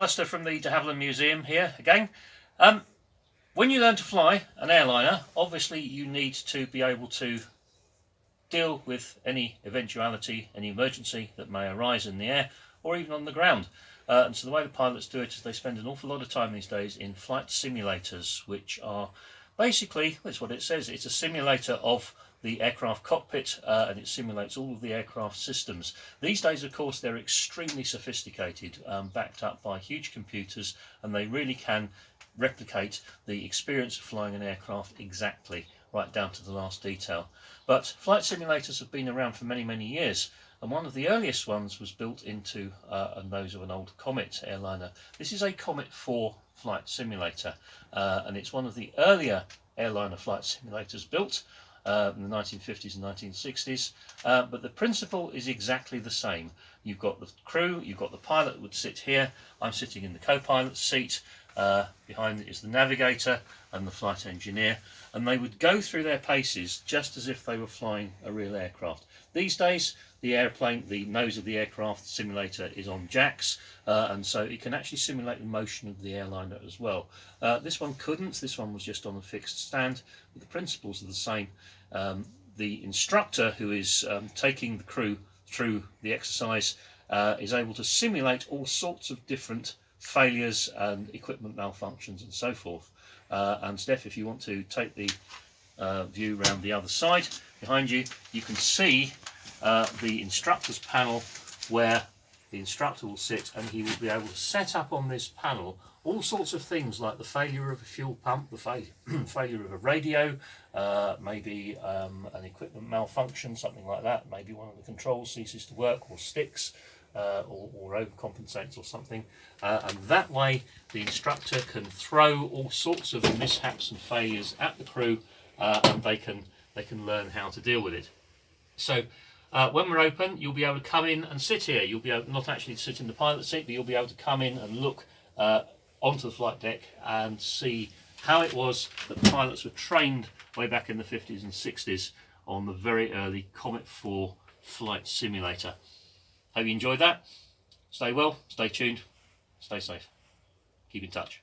Buster from the De Havilland Museum here again. When you learn to fly an airliner, obviously you need to be able to deal with any eventuality, any emergency that may arise in the air or even on the ground. And so the way the pilots do it is they spend an awful lot of time these days in flight simulators, which are basically, that's what it says, it's a simulator of the aircraft cockpit, and it simulates all of the aircraft systems. These days, of course, they're extremely sophisticated, backed up by huge computers, and they really can replicate the experience of flying an aircraft exactly, right down to the last detail. But flight simulators have been around for many, many years, and one of the earliest ones was built into a nose of an old Comet airliner. This is a Comet 4 flight simulator, and it's one of the earlier airliner flight simulators built in the 1950s and 1960s, but the principle is exactly the same. You've got the crew, you've got the pilot would sit here, I'm sitting in the co-pilot's seat, behind it is the navigator and the flight engineer, and they would go through their paces just as if they were flying a real aircraft. These days the airplane, the nose of the aircraft simulator is on jacks, and so it can actually simulate the motion of the airliner as well. This one couldn't, this one was just on a fixed stand, but the principles are the same. The instructor who is taking the crew through the exercise is able to simulate all sorts of different failures and equipment malfunctions and so forth. And Steph, if you want to take the view around the other side behind you, you can see the instructor's panel where the instructor will sit, and he will be able to set up on this panel all sorts of things like the failure of a fuel pump, the failure of a radio, maybe an equipment malfunction, something like that, maybe one of the controls ceases to work or sticks, or overcompensates or something, and that way the instructor can throw all sorts of mishaps and failures at the crew, and they can learn how to deal with it. So when we're open, you'll be able to come in and sit here. You'll be able not actually to sit in the pilot seat, but you'll be able to come in and look onto the flight deck and see how it was that pilots were trained way back in the 50s and 60s on the very early Comet 4 flight simulator. Hope you enjoyed that. Stay well, stay tuned, stay safe. Keep in touch.